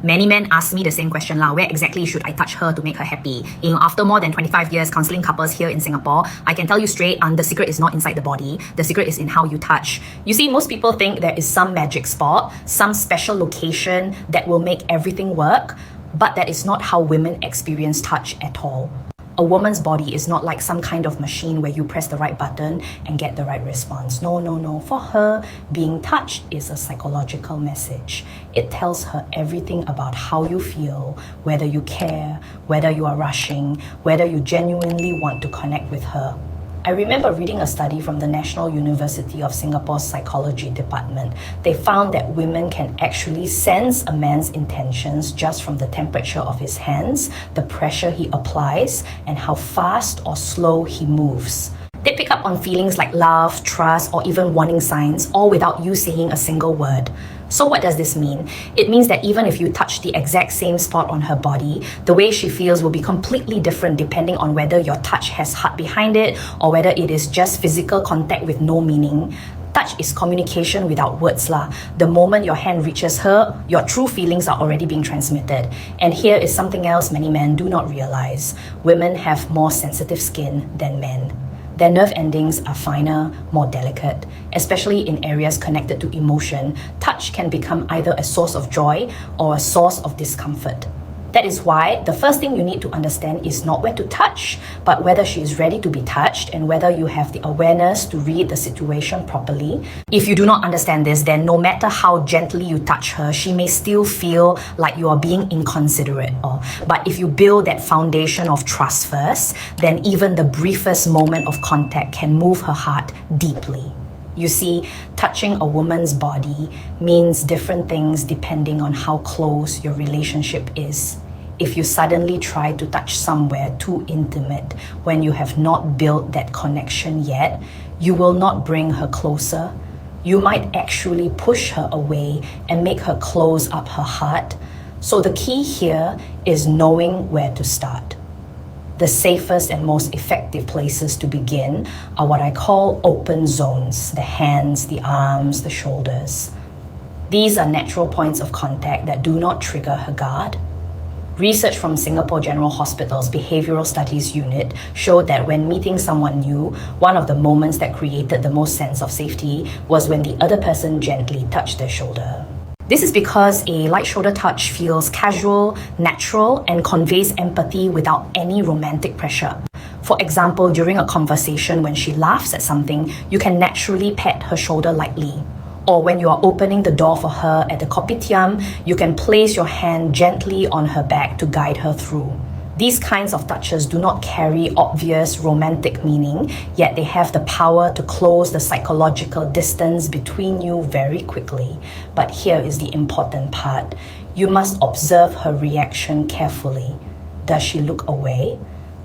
Many men ask me the same question where exactly should I touch her to make her happy? After more than 25 years counseling couples here in Singapore, I can tell you straight, the secret is not inside the body. The secret is in how you touch. You see, most people think there is some magic spot, some special location that will make everything work, but that is not how women experience touch at all. A woman's body is not like some kind of machine where you press the right button and get the right response. No. For her, being touched is a psychological message. It tells her everything about how you feel, whether you care, whether you are rushing, whether you genuinely want to connect with her. I remember reading a study from the National University of Singapore's Psychology Department. They found that women can actually sense a man's intentions just from the temperature of his hands, the pressure he applies, and how fast or slow he moves. They pick up on feelings like love, trust, or even warning signs, all without you saying a single word. So what does this mean? It means that even if you touch the exact same spot on her body, the way she feels will be completely different depending on whether your touch has heart behind it or whether it is just physical contact with no meaning. Touch is communication without words lah. The moment your hand reaches her, your true feelings are already being transmitted. And here is something else many men do not realize. Women have more sensitive skin than men. Their nerve endings are finer, more delicate. Especially in areas connected to emotion, touch can become either a source of joy or a source of discomfort. That is why the first thing you need to understand is not where to touch, but whether she is ready to be touched and whether you have the awareness to read the situation properly. If you do not understand this, then no matter how gently you touch her, she may still feel like you are being inconsiderate. But if you build that foundation of trust first, then even the briefest moment of contact can move her heart deeply. You see, touching a woman's body means different things depending on how close your relationship is. If you suddenly try to touch somewhere too intimate when you have not built that connection yet, you will not bring her closer. You might actually push her away and make her close up her heart. So the key here is knowing where to start. The safest and most effective places to begin are what I call open zones, the hands, the arms, the shoulders. These are natural points of contact that do not trigger her guard. Research from Singapore General Hospital's Behavioral Studies Unit showed that when meeting someone new, one of the moments that created the most sense of safety was when the other person gently touched their shoulder. This is because a light shoulder touch feels casual, natural, and conveys empathy without any romantic pressure. For example, during a conversation when she laughs at something, you can naturally pat her shoulder lightly. Or when you are opening the door for her at the kopitiam, you can place your hand gently on her back to guide her through. These kinds of touches do not carry obvious romantic meaning, yet they have the power to close the psychological distance between you very quickly. But here is the important part. You must observe her reaction carefully. Does she look away?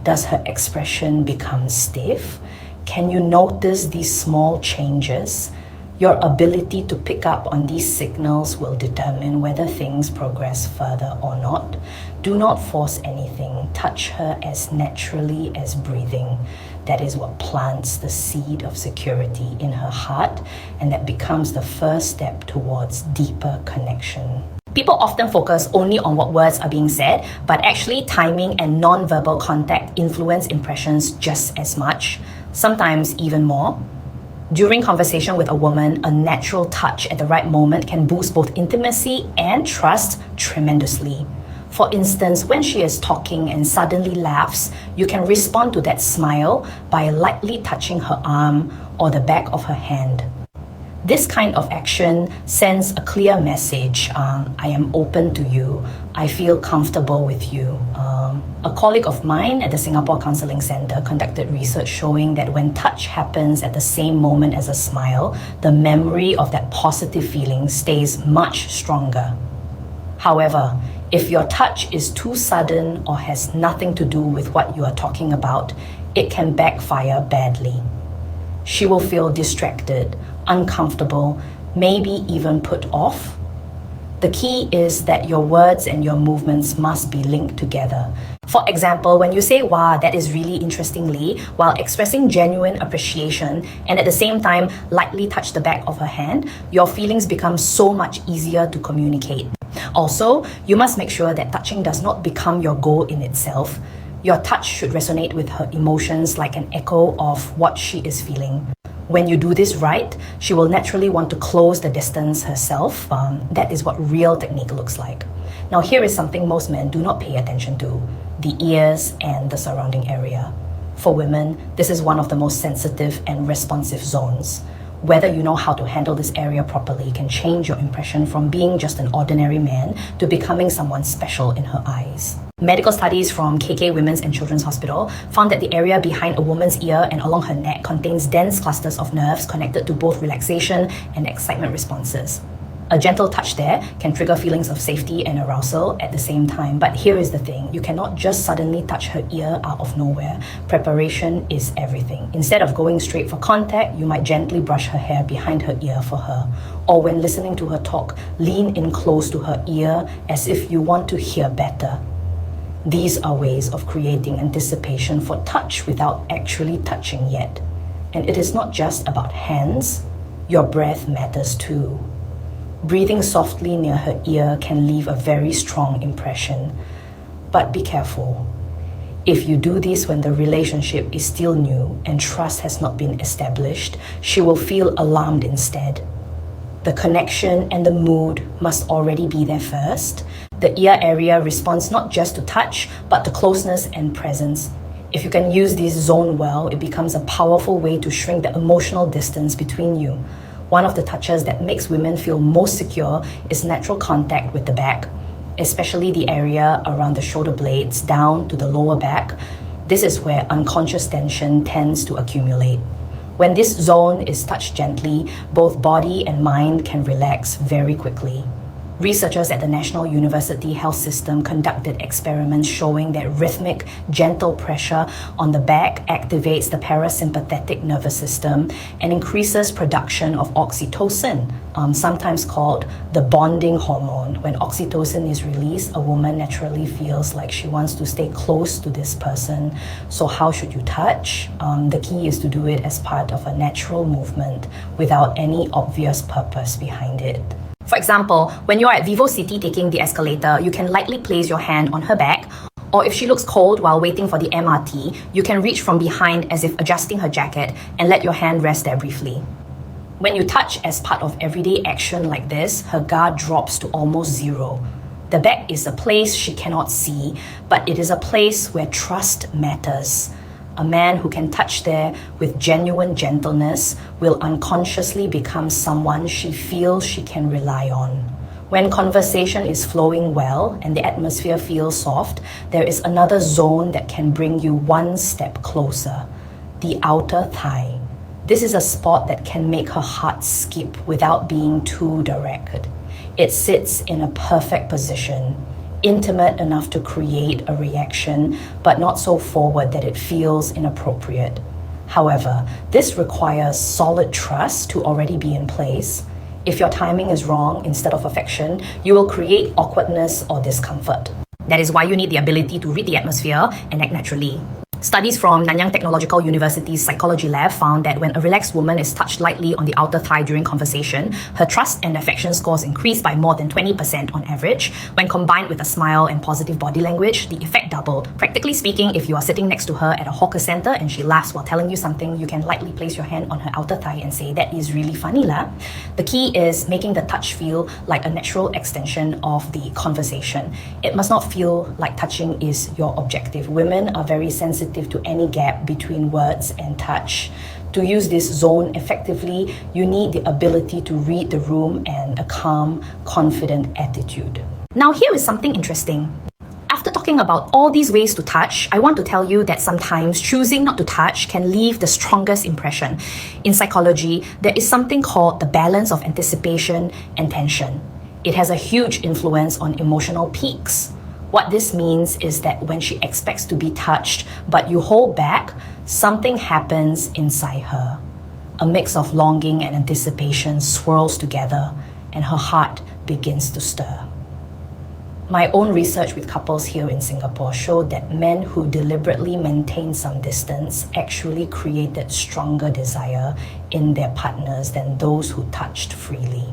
Does her expression become stiff? Can you notice these small changes? Your ability to pick up on these signals will determine whether things progress further or not. Do not force anything. Touch her as naturally as breathing. That is what plants the seed of security in her heart, and that becomes the first step towards deeper connection. People often focus only on what words are being said, but actually timing and non-verbal contact influence impressions just as much, sometimes even more. During conversation with a woman, a natural touch at the right moment can boost both intimacy and trust tremendously. For instance, when she is talking and suddenly laughs, you can respond to that smile by lightly touching her arm or the back of her hand. This kind of action sends a clear message. I am open to you. I feel comfortable with you. A colleague of mine at the Singapore Counselling Centre conducted research showing that when touch happens at the same moment as a smile, the memory of that positive feeling stays much stronger. However, if your touch is too sudden or has nothing to do with what you are talking about, it can backfire badly. She will feel distracted, uncomfortable, maybe even put off. The key is that your words and your movements must be linked together. For example, when you say, "Wow, that is really interestingly," while expressing genuine appreciation and at the same time lightly touch the back of her hand, your feelings become so much easier to communicate. Also, you must make sure that touching does not become your goal in itself. Your touch should resonate with her emotions like an echo of what she is feeling. When you do this right, she will naturally want to close the distance herself. That is what real technique looks like. Now, here is something most men do not pay attention to: the ears and the surrounding area. For women, this is one of the most sensitive and responsive zones. Whether you know how to handle this area properly can change your impression from being just an ordinary man to becoming someone special in her eyes. Medical studies from KK Women's and Children's Hospital found that the area behind a woman's ear and along her neck contains dense clusters of nerves connected to both relaxation and excitement responses. A gentle touch there can trigger feelings of safety and arousal at the same time. But here is the thing: you cannot just suddenly touch her ear out of nowhere. Preparation is everything. Instead of going straight for contact, you might gently brush her hair behind her ear for her. Or when listening to her talk, lean in close to her ear as if you want to hear better. These are ways of creating anticipation for touch without actually touching yet. And it is not just about hands. Your breath matters too. Breathing softly near her ear can leave a very strong impression. But be careful. If you do this when the relationship is still new and trust has not been established, she will feel alarmed instead. The connection and the mood must already be there first. The ear area responds not just to touch, but to closeness and presence. If you can use this zone well, it becomes a powerful way to shrink the emotional distance between you. One of the touches that makes women feel most secure is natural contact with the back, especially the area around the shoulder blades down to the lower back. This is where unconscious tension tends to accumulate. When this zone is touched gently, both body and mind can relax very quickly. Researchers at the National University Health System conducted experiments showing that rhythmic, gentle pressure on the back activates the parasympathetic nervous system and increases production of oxytocin, sometimes called the bonding hormone. When oxytocin is released, a woman naturally feels like she wants to stay close to this person. So how should you touch? The key is to do it as part of a natural movement without any obvious purpose behind it. For example, when you're at Vivo City taking the escalator, you can lightly place your hand on her back, or if she looks cold while waiting for the MRT, you can reach from behind as if adjusting her jacket and let your hand rest there briefly. When you touch as part of everyday action like this, her guard drops to almost zero. The back is a place she cannot see, but it is a place where trust matters. A man who can touch there with genuine gentleness will unconsciously become someone she feels she can rely on. When conversation is flowing well and the atmosphere feels soft, there is another zone that can bring you one step closer: the outer thigh. This is a spot that can make her heart skip without being too direct. It sits in a perfect position, intimate enough to create a reaction, but not so forward that it feels inappropriate. However, this requires solid trust to already be in place. If your timing is wrong instead of affection, you will create awkwardness or discomfort. That is why you need the ability to read the atmosphere and act naturally. Studies from Nanyang Technological University's psychology lab found that when a relaxed woman is touched lightly on the outer thigh during conversation, her trust and affection scores increase by more than 20% on average. When combined with a smile and positive body language, the effect doubled. Practically speaking, if you are sitting next to her at a hawker center and she laughs while telling you something, you can lightly place your hand on her outer thigh and say, "That is really funny lah." The key is making the touch feel like a natural extension of the conversation. It must not feel like touching is your objective. Women are very sensitive to any gap between words and touch. To use this zone effectively, you need the ability to read the room and a calm, confident attitude. Now, here is something interesting. After talking about all these ways to touch, I want to tell you that sometimes choosing not to touch can leave the strongest impression. In psychology, there is something called the balance of anticipation and tension. It has a huge influence on emotional peaks. What this means is that when she expects to be touched, but you hold back, something happens inside her. A mix of longing and anticipation swirls together, and her heart begins to stir. My own research with couples here in Singapore showed that men who deliberately maintained some distance actually created stronger desire in their partners than those who touched freely.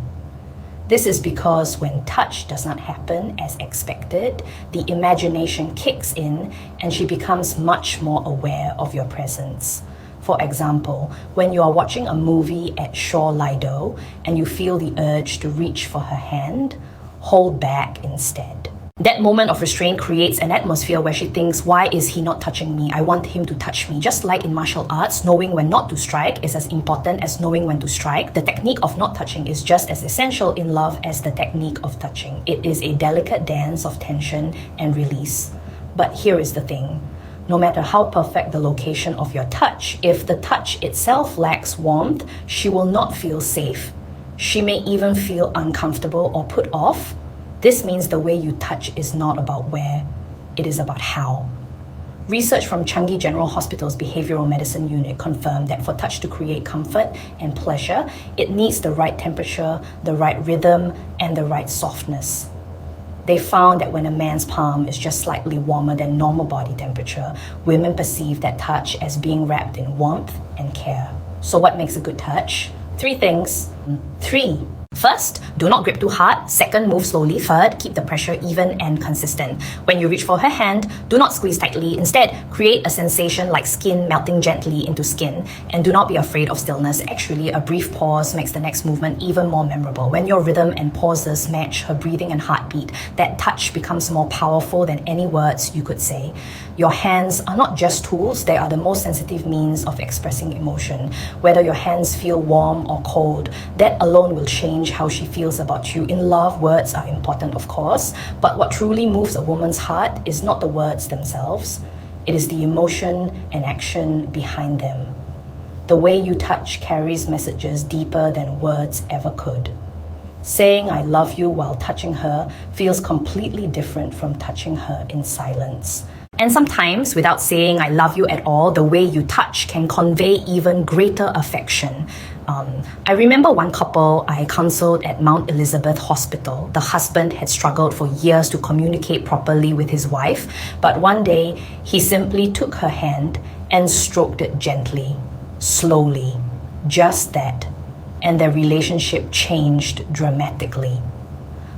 This is because when touch does not happen as expected, the imagination kicks in and she becomes much more aware of your presence. For example, when you are watching a movie at Shaw Lido and you feel the urge to reach for her hand, hold back instead. That moment of restraint creates an atmosphere where she thinks, why is he not touching me? I want him to touch me. Just like in martial arts, knowing when not to strike is as important as knowing when to strike. The technique of not touching is just as essential in love as the technique of touching. It is a delicate dance of tension and release. But here is the thing. No matter how perfect the location of your touch, if the touch itself lacks warmth, she will not feel safe. She may even feel uncomfortable or put off. This means the way you touch is not about where, it is about how. Research from Changi General Hospital's Behavioral Medicine Unit confirmed that for touch to create comfort and pleasure, it needs the right temperature, the right rhythm, and the right softness. They found that when a man's palm is just slightly warmer than normal body temperature, women perceive that touch as being wrapped in warmth and care. So what makes a good touch? 3 things. 3. First, do not grip too hard. Second, move slowly. Third, keep the pressure even and consistent. When you reach for her hand, do not squeeze tightly. Instead, create a sensation like skin melting gently into skin. And do not be afraid of stillness. Actually, a brief pause makes the next movement even more memorable. When your rhythm and pauses match her breathing and heartbeat, that touch becomes more powerful than any words you could say. Your hands are not just tools, they are the most sensitive means of expressing emotion. Whether your hands feel warm or cold, that alone will change how she feels about you. In love, words are important, of course, but what truly moves a woman's heart is not the words themselves. It is the emotion and action behind them. The way you touch carries messages deeper than words ever could. Saying I love you while touching her feels completely different from touching her in silence. And sometimes, without saying I love you at all, the way you touch can convey even greater affection. I remember one couple I counseled at Mount Elizabeth Hospital. The husband had struggled for years to communicate properly with his wife, but one day he simply took her hand and stroked it gently, slowly, just that, and their relationship changed dramatically.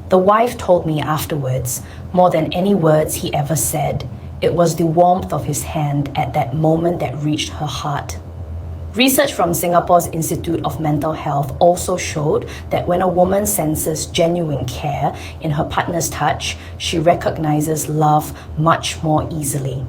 The wife told me afterwards, more than any words he ever said, it was the warmth of his hand at that moment that reached her heart. Research from Singapore's Institute of Mental Health also showed that when a woman senses genuine care in her partner's touch, she recognizes love much more easily.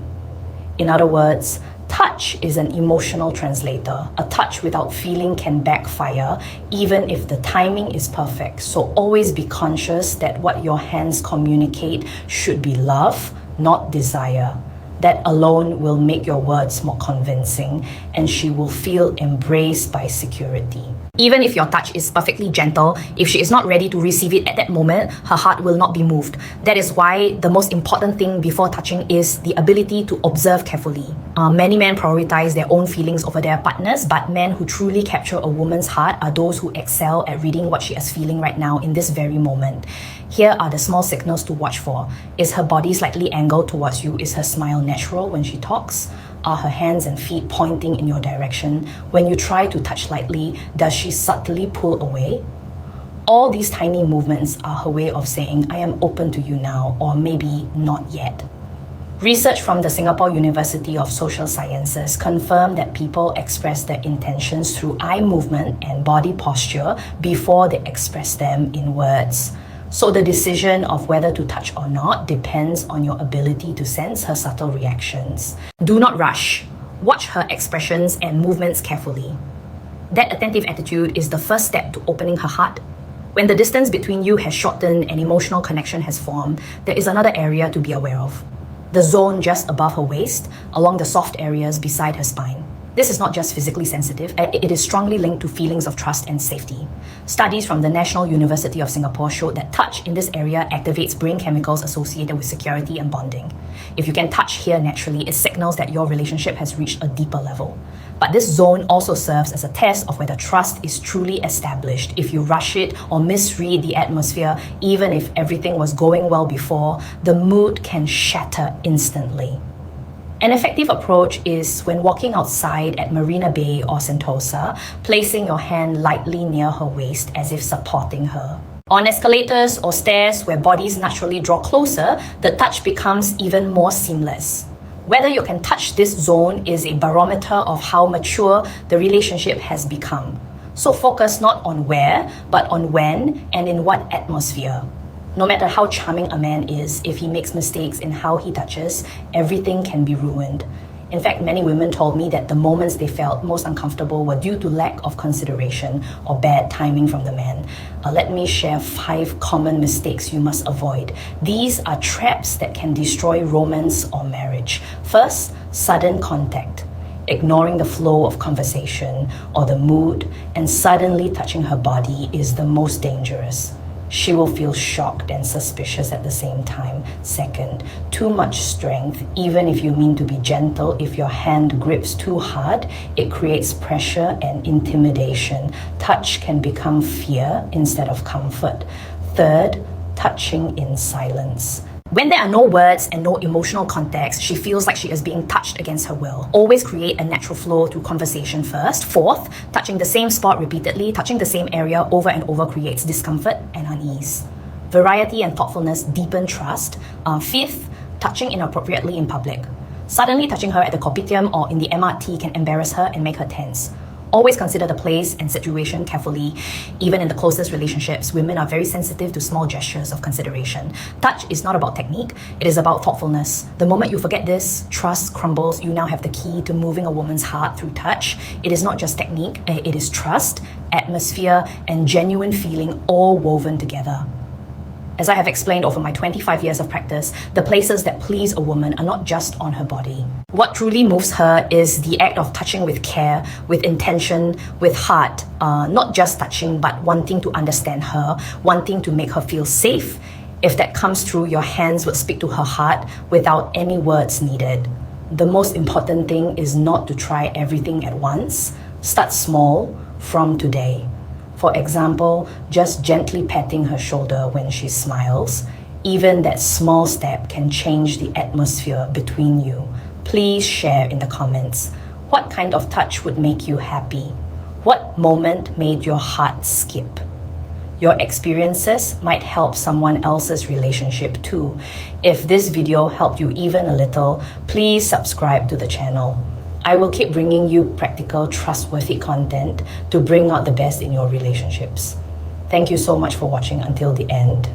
In other words, touch is an emotional translator. A touch without feeling can backfire, even if the timing is perfect. So always be conscious that what your hands communicate should be love, not desire. That alone will make your words more convincing, and she will feel embraced by security. Even if your touch is perfectly gentle, if she is not ready to receive it at that moment, her heart will not be moved. That is why the most important thing before touching is the ability to observe carefully. Many men prioritize their own feelings over their partners, but men who truly capture a woman's heart are those who excel at reading what she is feeling right now in this very moment. Here are the small signals to watch for. Is her body slightly angled towards you? Is her smile natural when she talks? Are her hands and feet pointing in your direction? When you try to touch lightly, does she subtly pull away? All these tiny movements are her way of saying, I am open to you now, or maybe not yet. Research from the Singapore University of Social Sciences confirmed that people express their intentions through eye movement and body posture before they express them in words. So the decision of whether to touch or not depends on your ability to sense her subtle reactions. Do not rush. Watch her expressions and movements carefully. That attentive attitude is the first step to opening her heart. When the distance between you has shortened and emotional connection has formed, there is another area to be aware of. The zone just above her waist, along the soft areas beside her spine. This is not just physically sensitive, it is strongly linked to feelings of trust and safety. Studies from the National University of Singapore showed that touch in this area activates brain chemicals associated with security and bonding. If you can touch here naturally, it signals that your relationship has reached a deeper level. But this zone also serves as a test of whether trust is truly established. If you rush it or misread the atmosphere, even if everything was going well before, the mood can shatter instantly. An effective approach is when walking outside at Marina Bay or Sentosa, placing your hand lightly near her waist as if supporting her. On escalators or stairs where bodies naturally draw closer, the touch becomes even more seamless. Whether you can touch this zone is a barometer of how mature the relationship has become. So focus not on where, but on when and in what atmosphere. No matter how charming a man is, if he makes mistakes in how he touches, everything can be ruined. In fact, many women told me that the moments they felt most uncomfortable were due to lack of consideration or bad timing from the man. Let me share 5 common mistakes you must avoid. These are traps that can destroy romance or marriage. First, sudden contact. Ignoring the flow of conversation or the mood and suddenly touching her body is the most dangerous. She will feel shocked and suspicious at the same time. Second, too much strength. Even if you mean to be gentle, if your hand grips too hard, it creates pressure and intimidation. Touch can become fear instead of comfort. Third, touching in silence. When there are no words and no emotional context, she feels like she is being touched against her will. Always create a natural flow through conversation first. Fourth, touching the same spot repeatedly, touching the same area over and over creates discomfort and unease. Variety and thoughtfulness deepen trust. Fifth, touching inappropriately in public. Suddenly touching her at the kopitiam or in the MRT can embarrass her and make her tense. Always consider the place and situation carefully. Even in the closest relationships, women are very sensitive to small gestures of consideration. Touch is not about technique, it is about thoughtfulness. The moment you forget this, trust crumbles. You now have the key to moving a woman's heart through touch. It is not just technique, it is trust, atmosphere, and genuine feeling all woven together. As I have explained over my 25 years of practice, the places that please a woman are not just on her body. What truly moves her is the act of touching with care, with intention, with heart. Not just touching, but wanting to understand her, wanting to make her feel safe. If that comes through, your hands would speak to her heart without any words needed. The most important thing is not to try everything at once. Start small from today. For example, just gently patting her shoulder when she smiles. Even that small step can change the atmosphere between you. Please share in the comments. What kind of touch would make you happy? What moment made your heart skip? Your experiences might help someone else's relationship too. If this video helped you even a little, please subscribe to the channel. I will keep bringing you practical, trustworthy content to bring out the best in your relationships. Thank you so much for watching until the end.